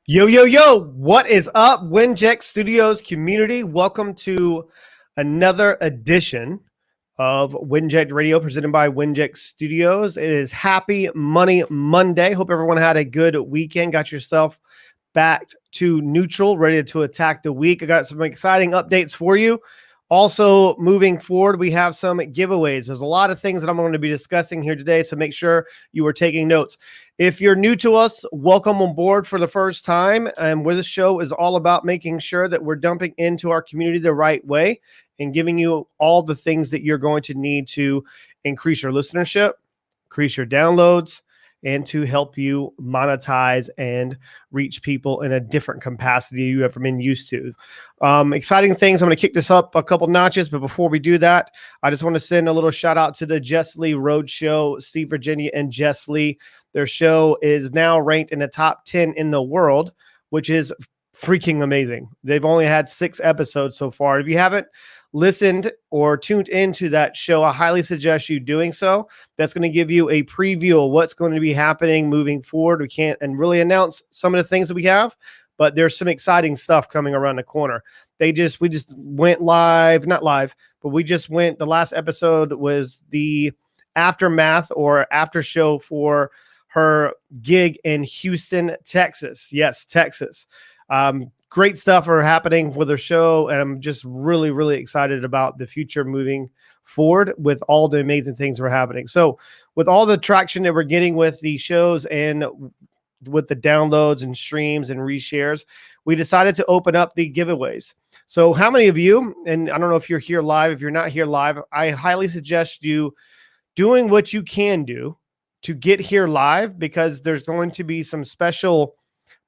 Yo, yo, yo, what is up, Winject Studios community? Welcome to another edition of Winject Radio presented by Winject Studios. It is Happy Money Monday. Hope everyone had a good weekend, got yourself back to neutral, ready to attack the week. I got some exciting updates for you. Also, moving forward, we have some giveaways. There's a lot of things that I'm going to be discussing here today, so make sure you are taking notes. If you're new to us, welcome on board for the first time. And where the show is all about making sure that we're dumping into our community the right way and giving you all the things that you're going to need to increase your listenership, increase your downloads, and to help you monetize and reach people in a different capacity you ever been used to. Exciting things. I'm going to kick this up a couple notches, but before we do that, I just want to send a little shout out to the Jess Lee Road Show. Steve Virginia and Jess Lee. Their show is now ranked in the top 10 in the world, which is freaking amazing. They've only had 6 episodes so far. If you haven't listened or tuned into that show, I highly suggest you doing so. That's going to give you a preview of what's going to be happening moving forward. We can't really announce some of the things that we have, but there's some exciting stuff coming around the corner. We just went live, not live, but we just went, the last episode was the aftermath or after show for her gig in Houston, Texas. Yes, Texas. Great stuff are happening with her show, and I'm just really, really excited about the future moving forward with all the amazing things that are happening. So with all the traction that we're getting with the shows and with the downloads and streams and reshares, we decided to open up the giveaways. So how many of you, and I don't know if you're here live, if you're not here live, I highly suggest you doing what you can do to get here live, because there's going to be some special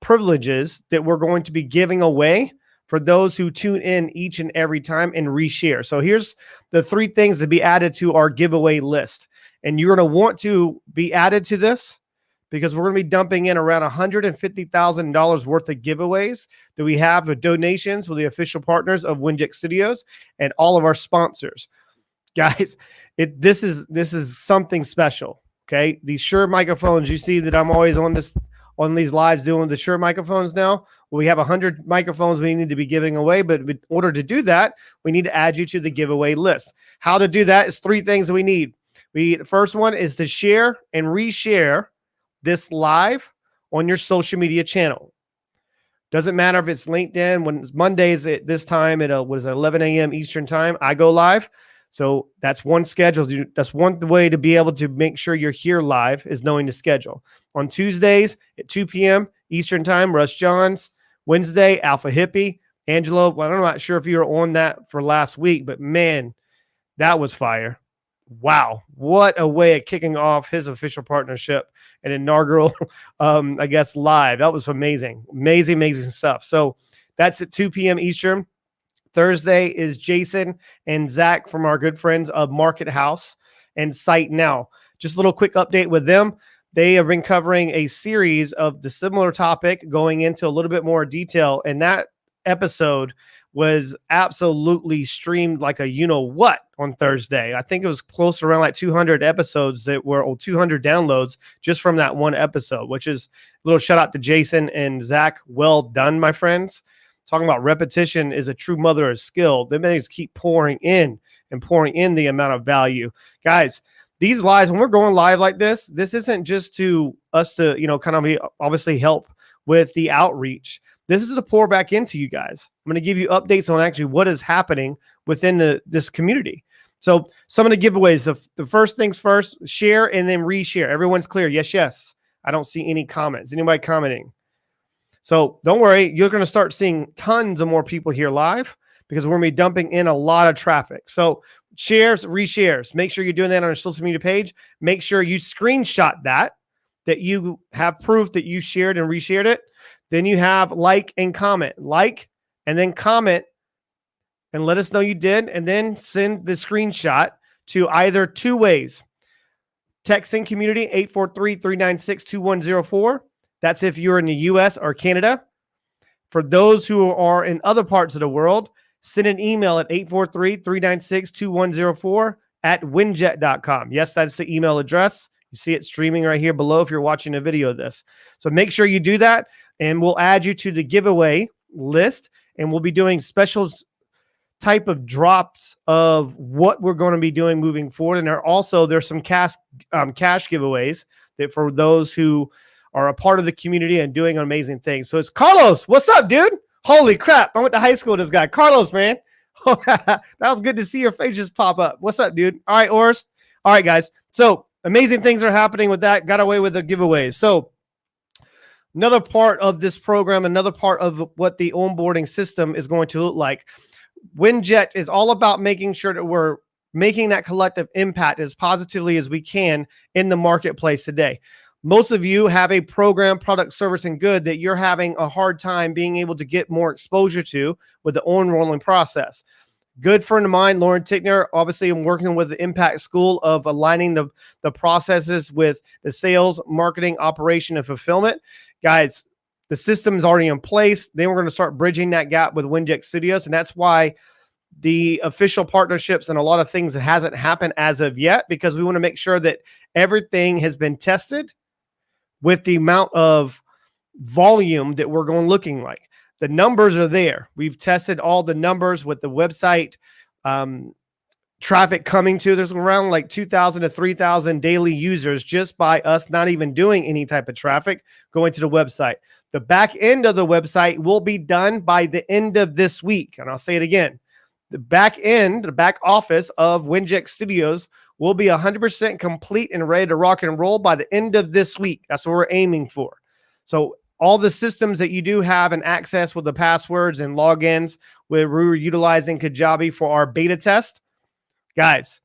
privileges that we're going to be giving away for those who tune in each and every time and reshare. So here's the 3 things to be added to our giveaway list. And you're going to want to be added to this because we're going to be dumping in around $150,000 worth of giveaways that we have with donations with the official partners of Winject Studios and all of our sponsors. Guys, this is something special. Okay. These Shure microphones, you see that I'm always on these lives doing the Shure microphones now. Well, we have 100 microphones we need to be giving away, but in order to do that, we need to add you to the giveaway list. How to do that is 3 things that we need. The first one is to share and reshare this live on your social media channel. Doesn't matter if it's LinkedIn. When it's Mondays at this time at 11 a.m. Eastern time, I go live. So that's one schedule. That's one way to be able to make sure you're here live, is knowing the schedule. On Tuesdays at 2 p.m. Eastern time, Russ Johns. Wednesday, Alpha Hippie. Angelo, well, I'm not sure if you were on that for last week, but man, that was fire. Wow. What a way of kicking off his official partnership and inaugural, I guess, live. That was amazing. Amazing, amazing stuff. So that's at 2 p.m. Eastern. Thursday is Jason and Zach from our good friends of Market House and Site Now. Just a little quick update with them. They have been covering a series of the similar topic, going into a little bit more detail. And that episode was absolutely streamed like a you-know-what on Thursday. I think it was close to around like 200 episodes that were, or 200 downloads just from that one episode, which is a little shout out to Jason and Zach. Well done, my friends. Talking about repetition is a true mother of skill. They may just keep pouring in the amount of value. Guys, these lives, when we're going live like this isn't just to us to, kind of obviously help with the outreach. This is to pour back into you guys. I'm going to give you updates on actually what is happening within this community. So some of the giveaways, the first things first, share and then reshare. Everyone's clear. Yes, yes. I don't see any comments. Anybody commenting? So don't worry, you're going to start seeing tons of more people here live because we're going to be dumping in a lot of traffic. So shares, reshares, make sure you're doing that on our social media page. Make sure you screenshot that you have proof that you shared and reshared it. Then you have like and comment. Like and then comment and let us know you did, and then send the screenshot to either 2 ways. Texting community 843-396-2104. That's if you're in the US or Canada. For those who are in other parts of the world, send an email at 843-396-2104 at winject.com. Yes, that's the email address. You see it streaming right here below if you're watching a video of this. So make sure you do that. and we'll add you to the giveaway list, and we'll be doing special type of drops of what we're going to be doing moving forward. And there's some cash giveaways that for those who are a part of the community and doing amazing things. So it's Carlos. What's up, dude? Holy crap. I went to high school with this guy. Carlos, man. That was good to see your face just pop up. What's up, dude? All right, Oris. All right, guys. So amazing things are happening with that. Got away with the giveaways. So another part of this program, another part of what the onboarding system is going to look like. WinJet is all about making sure that we're making that collective impact as positively as we can in the marketplace today. Most of you have a program, product, service, and good that you're having a hard time being able to get more exposure to with the on-rolling process. Good friend of mine, Lauren Tickner, obviously I'm working with the Impact School of aligning the processes with the sales, marketing, operation, and fulfillment. Guys, the system is already in place. Then we're going to start bridging that gap with WinJet Studios, and that's why the official partnerships and a lot of things that hasn't happened as of yet, because we want to make sure that everything has been tested with the amount of volume that we're going looking like. The numbers are there. We've tested all the numbers with the website traffic coming to. There's around like 2,000 to 3,000 daily users just by us not even doing any type of traffic going to the website. The back end of the website will be done by the end of this week. And I'll say it again. The back end, the back office of WinJet Studios will be 100% complete and ready to rock and roll by the end of this week. That's what we're aiming for. So all the systems that you do have and access with the passwords and logins, we're utilizing Kajabi for our beta test. Guys,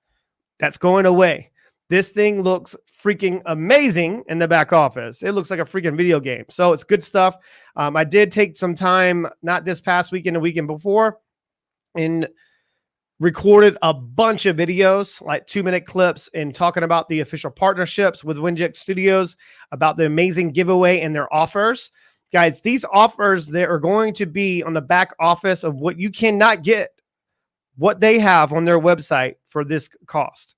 that's going away. This thing looks freaking amazing in the back office. It looks like a freaking video game. So it's good stuff. I did take some time, not this past weekend, the weekend before, and recorded a bunch of videos, like 2-minute clips, and talking about the official partnerships with WinJet Studios, about the amazing giveaway and their offers. Guys, these offers, they are going to be on the back office of what you cannot get, what they have on their website for this cost.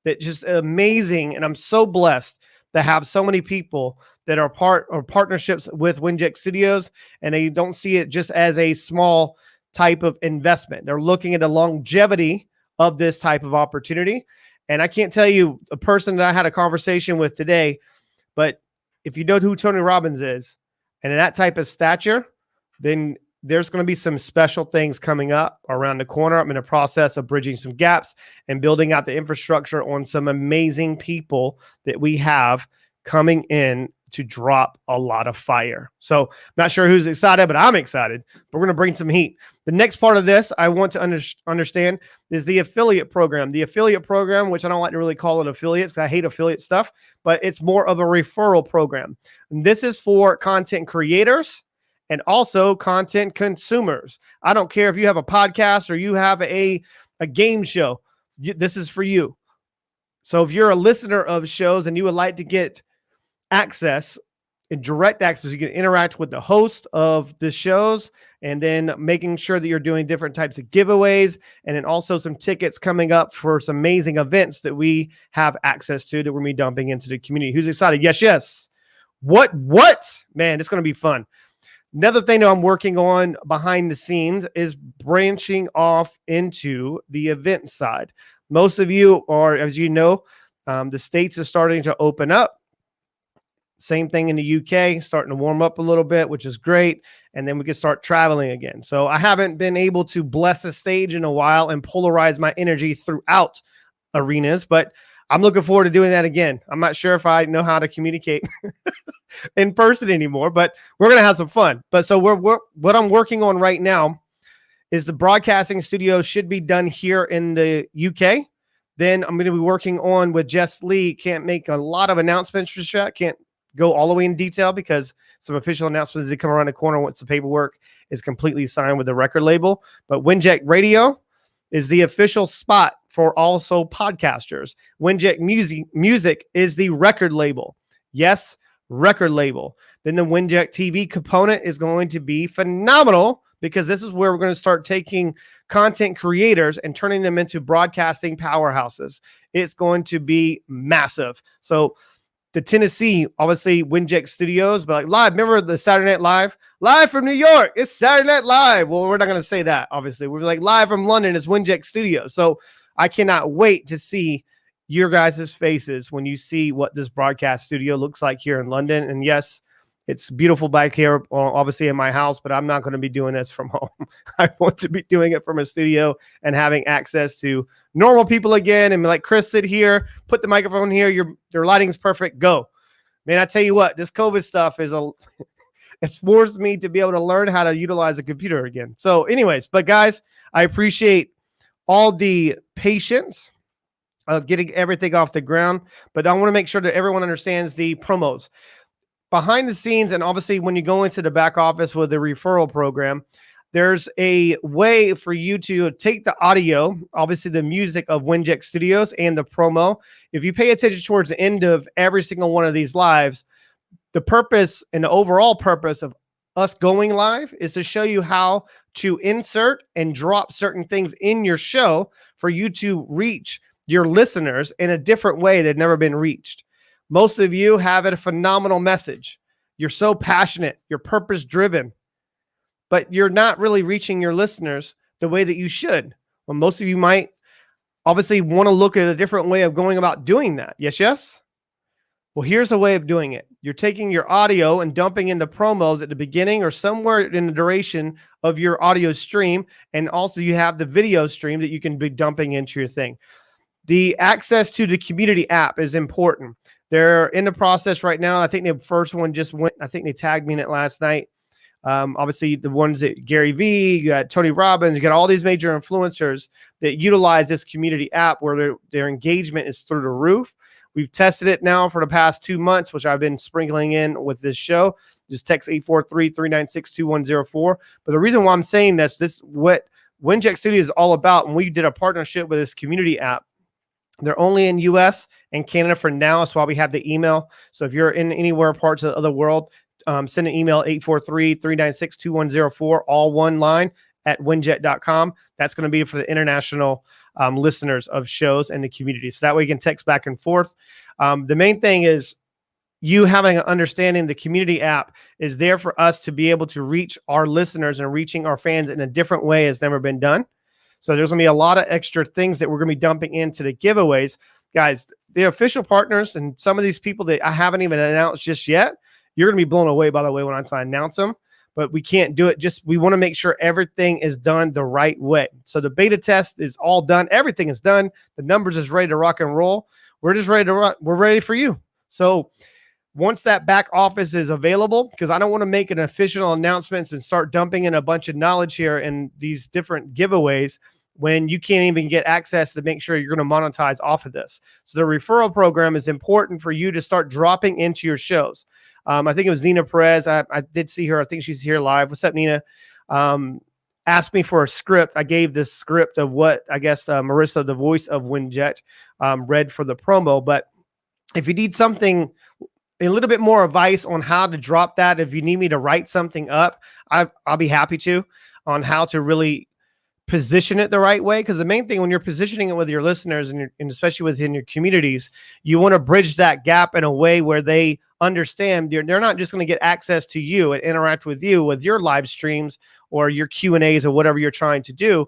That just amazing. And I'm so blessed to have so many people that are part or partnerships with WinJet Studios, and they don't see it just as a small type of investment. They're looking at the longevity of this type of opportunity. And I can't tell you a person that I had a conversation with today, but if you know who Tony Robbins is and in that type of stature, then there's going to be some special things coming up around the corner. I'm in the process of bridging some gaps and building out the infrastructure on some amazing people that we have coming in to drop a lot of fire. So I'm not sure who's excited, but I'm excited. But we're going to bring some heat. The next part of this I want to understand is the affiliate program. The affiliate program, which I don't like to really call it affiliates because I hate affiliate stuff, but it's more of a referral program. And this is for content creators and also content consumers. I don't care if you have a podcast or you have a game show. This is for you. So if you're a listener of shows and you would like to get access and direct access, you can interact with the host of the shows, and then making sure that you're doing different types of giveaways, and then also some tickets coming up for some amazing events that we have access to that we're going to be dumping into the community. Who's excited? Yes. What? Man, it's going to be fun. Another thing that I'm working on behind the scenes is branching off into the event side. Most of you are, as you know, the states are starting to open up. Same thing in the UK, starting to warm up a little bit, which is great. And then we can start traveling again. So I haven't been able to bless a stage in a while and polarize my energy throughout arenas, but I'm looking forward to doing that again. I'm not sure if I know how to communicate in person anymore, but we're going to have some fun. But so what I'm working on right now is the broadcasting studio should be done here in the UK. Then I'm going to be working on with Jess Lee. Can't make a lot of announcements for that. Can't go all the way in detail because some official announcements that come around the corner once the paperwork is completely signed with the record label. But WinJet Radio is the official spot for also podcasters. WinJet Music is the record label. Yes, record label. Then the WinJet TV component is going to be phenomenal because this is where we're going to start taking content creators and turning them into broadcasting powerhouses. It's going to be massive. So the Tennessee, obviously Winject Studios, but like live. Remember the Saturday Night Live from New York? It's Saturday Night Live. Well, we're not going to say that. Obviously, we're like live from London. It's Winject Studios. So I cannot wait to see your guys' faces when you see what this broadcast studio looks like here in London. And yes, it's beautiful back here, obviously in my house, but I'm not going to be doing this from home. I want to be doing it from a studio and having access to normal people again. And like, Chris, sit here, put the microphone here. Your lighting's perfect. Go. Man, I tell you what, this COVID stuff is it's forced me to be able to learn how to utilize a computer again. So anyways, but guys, I appreciate all the patience of getting everything off the ground, but I want to make sure that everyone understands the promos behind the scenes. And obviously when you go into the back office with the referral program, there's a way for you to take the audio, obviously the music of Winject Studios and the promo. If you pay attention towards the end of every single one of these lives, the purpose and the overall purpose of us going live is to show you how to insert and drop certain things in your show for you to reach your listeners in a different way that never been reached. Most of you have a phenomenal message. You're so passionate, you're purpose driven, but you're not really reaching your listeners the way that you should. Well, most of you might obviously want to look at a different way of going about doing that. Yes, yes. Well, here's a way of doing it. You're taking your audio and dumping in the promos at the beginning or somewhere in the duration of your audio stream. And also you have the video stream that you can be dumping into your thing. The access to the community app is important. They're in the process right now. I think the first one just went, I think they tagged me in it last night. Obviously the ones that Gary Vee, you got Tony Robbins, you got all these major influencers that utilize this community app where their engagement is through the roof. We've tested it now for the past 2 months, which I've been sprinkling in with this show. Just text 843-396-2104. But the reason why I'm saying this what Winject Studio is all about. And we did a partnership with this community app. They're only in US and Canada for now. That's why we have the email. So if you're in anywhere parts of the world, send an email 843-396-2104, all one line at winject.com. That's going to be for the international listeners of shows and the community. So that way you can text back and forth. The main thing is you having an understanding the community app is there for us to be able to reach our listeners and reaching our fans in a different way has never been done. So there's going to be a lot of extra things that we're going to be dumping into the giveaways. Guys, the official partners and some of these people that I haven't even announced just yet, you're going to be blown away, by the way, when I announce them. But we can't do it. We want to make sure everything is done the right way. So the beta test is all done. Everything is done. The numbers is ready to rock and roll. We're just ready to rock. We're ready for you. So once that back office is available, because I don't want to make an official announcements and start dumping in a bunch of knowledge here in these different giveaways when you can't even get access to make sure you're going to monetize off of this. So the referral program is important for you to start dropping into your shows. I think it was Nina Perez. I did see her. I think she's here live. What's up, Nina? Asked me for a script. I gave this script of what I guess Marissa, the voice of Winject, read for the promo. But if you need something, a little bit more advice on how to drop that, if you need me to write something up, I'll be happy to on how to really position it the right way. Because the main thing when you're positioning it with your listeners and especially within your communities, you want to bridge that gap in a way where they understand they're not just going to get access to you and interact with you with your live streams or your Q&As or whatever you're trying to do.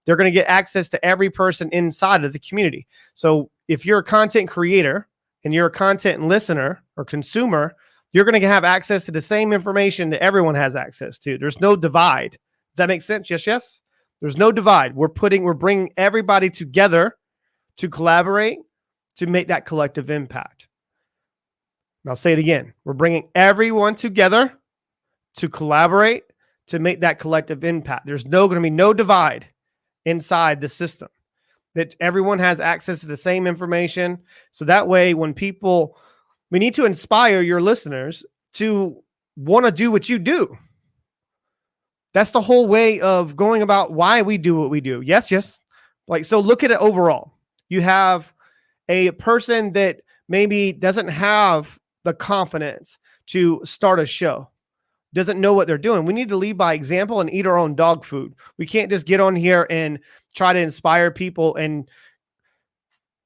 They're going to get access to every person inside of the community. So if you're a content creator and you're a content listener or consumer, you're going to have access to the same information that everyone has access to. There's no divide. Does that make sense? Yes, yes. There's no divide. We're bringing everybody together to collaborate to make that collective impact. And I'll say it again. We're bringing everyone together to collaborate to make that collective impact. There's going to be no divide inside the system. That everyone has access to the same information. So that way, when we need to inspire your listeners to want to do what you do. That's the whole way of going about why we do what we do. Yes, yes. So look at it overall. You have a person that maybe doesn't have the confidence to start a show, doesn't know what they're doing. We need to lead by example and eat our own dog food. We can't just get on here and try to inspire people and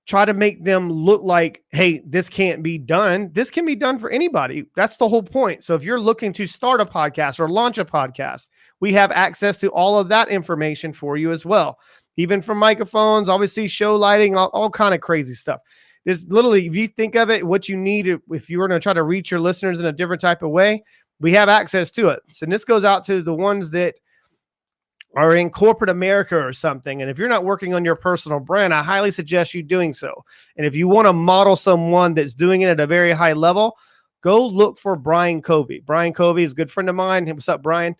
try to make them look like, hey, this can't be done. This can be done for anybody. That's the whole point. So if you're looking to start a podcast or launch a podcast, we have access to all of that information for you as well. Even from microphones, obviously show lighting, all kind of crazy stuff. There's literally, if you think of it, what you need, if you were going to try to reach your listeners in a different type of way, we have access to it. So this goes out to the ones that are in corporate America or something. And if you're not working on your personal brand, I highly suggest you doing so. And if you want to model someone that's doing it at a very high level, go look for Brian Covey. Brian Covey is a good friend of mine. Hey, what's up, Brian?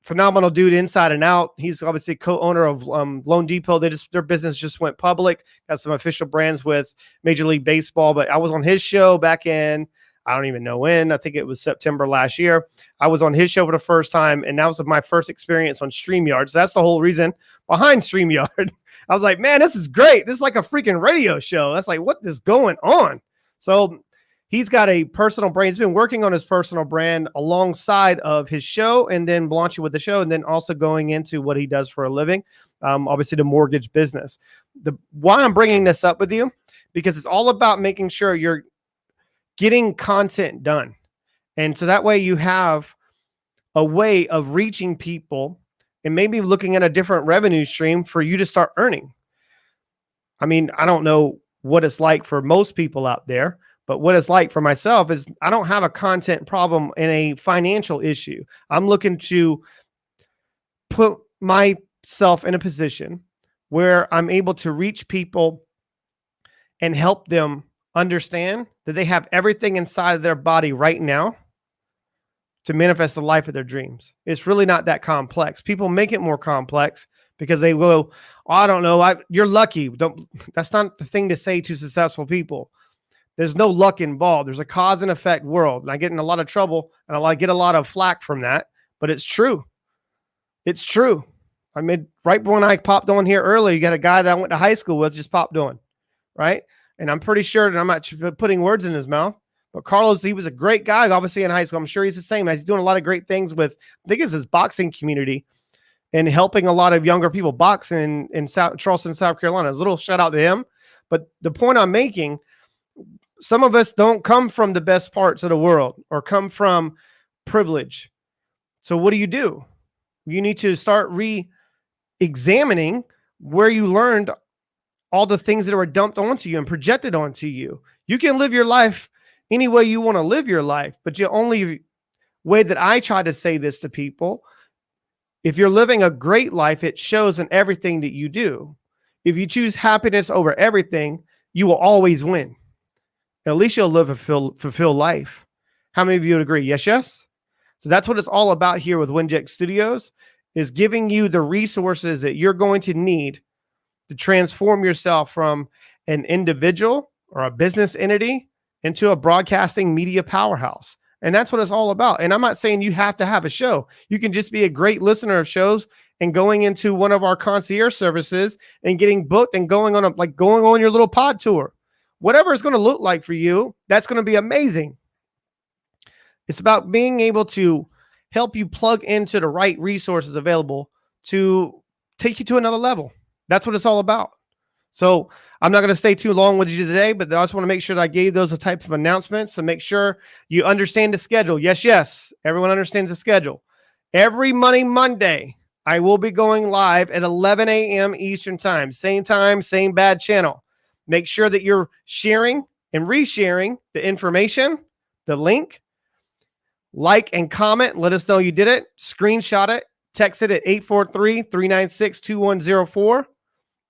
Phenomenal dude inside and out. He's obviously co-owner of Loan Depot. Their business just went public. Got some official brands with Major League Baseball. But I was on his show back in, I don't even know when. I think it was September last year. I was on his show for the first time, and that was my first experience on StreamYard. So that's the whole reason behind StreamYard. I was like, man, this is great. This is like a freaking radio show. That's like, what is going on? So he's got a personal brand. He's been working on his personal brand alongside of his show and then launching with the show and then also going into what he does for a living, obviously the mortgage business. Why I'm bringing this up with you, because it's all about making sure you're getting content done. And so that way you have a way of reaching people and maybe looking at a different revenue stream for you to start earning. I mean, I don't know what it's like for most people out there, but what it's like for myself is I don't have a content problem and a financial issue. I'm looking to put myself in a position where I'm able to reach people and help them understand that they have everything inside of their body right now to manifest the life of their dreams. It's really not that complex. People make it more complex because they will, oh, I don't know, you're lucky. That's not the thing to say to successful people. There's no luck involved. There's a cause and effect world. And I get in a lot of trouble and I get a lot of flack from that, but it's true. It's true. I mean, right when I popped on here earlier, you got a guy that I went to high school with just popped on, right? And I'm pretty sure that I'm not putting words in his mouth, but Carlos, he was a great guy, obviously in high school. I'm sure he's the same. He's doing a lot of great things with, I think it's his boxing community and helping a lot of younger people box in Charleston, South Carolina. A little shout out to him. But the point I'm making, some of us don't come from the best parts of the world or come from privilege. So what do? You need to start re-examining where you learned all the things that were dumped onto you and projected onto you. You can live your life any way you want to live your life, but the only way that I try to say this to people, if you're living a great life, it shows in everything that you do. If you choose happiness over everything, you will always win. At least you'll live a fulfilled life. How many of you would agree? Yes, yes. So that's what it's all about here with Winject Studios, is giving you the resources that you're going to need to transform yourself from an individual or a business entity into a broadcasting media powerhouse. And that's what it's all about. And I'm not saying you have to have a show. You can just be a great listener of shows and going into one of our concierge services and getting booked and going on your little pod tour. Whatever it's going to look like for you, that's going to be amazing. It's about being able to help you plug into the right resources available to take you to another level. That's what it's all about. So I'm not going to stay too long with you today, but I just want to make sure that I gave those a type of announcements to make sure you understand the schedule. Yes, yes. Everyone understands the schedule. Every Monday, I will be going live at 11 a.m. Eastern time, same bad channel. Make sure that you're sharing and resharing the information, the link, like and comment. Let us know you did it. Screenshot it. Text it at 843-396-2104.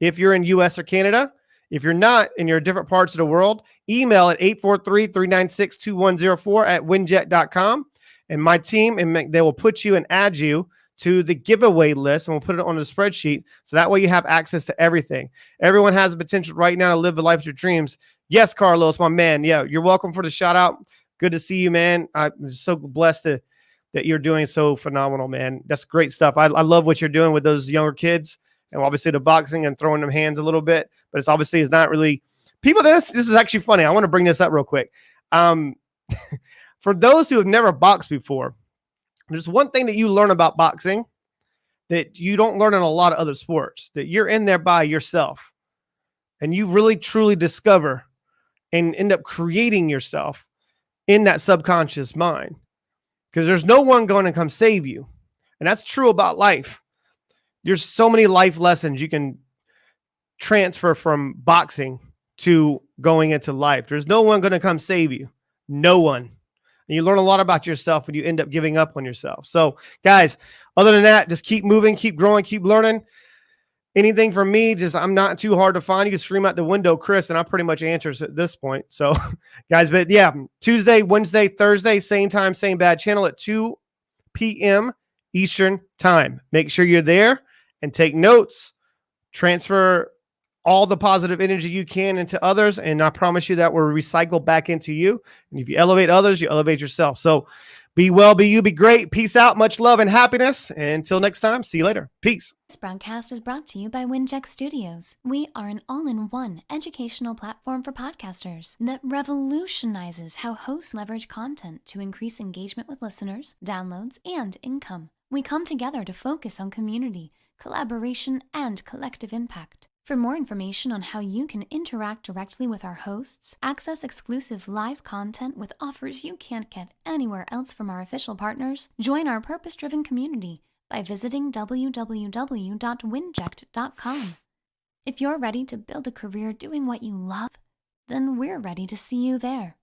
If you're in US or Canada. If you're not and you're in different parts of the world, email at 843-396-2104 at winject.com. And my team, and they will put you and add you to the giveaway list, and we'll put it on the spreadsheet. So that way you have access to everything. Everyone has the potential right now to live the life of your dreams. Yes, Carlos, my man. Yeah, you're welcome for the shout out. Good to see you, man. I'm so blessed that you're doing so phenomenal, man. That's great stuff. I love what you're doing with those younger kids, and obviously the boxing and throwing them hands a little bit, but it's obviously not really people. This is actually funny. I want to bring this up real quick. For those who have never boxed before, there's one thing that you learn about boxing that you don't learn in a lot of other sports, that you're in there by yourself. and you really truly discover and end up creating yourself in that subconscious mind, because there's no one going to come save you. And that's true about life. There's so many life lessons you can transfer from boxing to going into life. There's no one going to come save you. No one. And you learn a lot about yourself when you end up giving up on yourself. So guys, other than that, just keep moving, keep growing, keep learning. Anything from me, just I'm not too hard to find. You can scream out the window, Chris, and I pretty much answers at this point. So guys, but yeah, Tuesday, Wednesday, Thursday, same time, same bad channel at 2 p.m. Eastern time. Make sure you're there and take notes, transfer all the positive energy you can into others. And I promise you that will recycle back into you. And if you elevate others, you elevate yourself. So be well, be you, be great. Peace out. Much love and happiness. And until next time, see you later. Peace. This broadcast is brought to you by 𝘾𝙧𝙬 Studios. We are an all-in-one educational platform for podcasters that revolutionizes how hosts leverage content to increase engagement with listeners, downloads, and income. We come together to focus on community, collaboration, and collective impact. For more information on how you can interact directly with our hosts, access exclusive live content with offers you can't get anywhere else from our official partners, join our purpose-driven community by visiting www.winject.com. If you're ready to build a career doing what you love, then we're ready to see you there.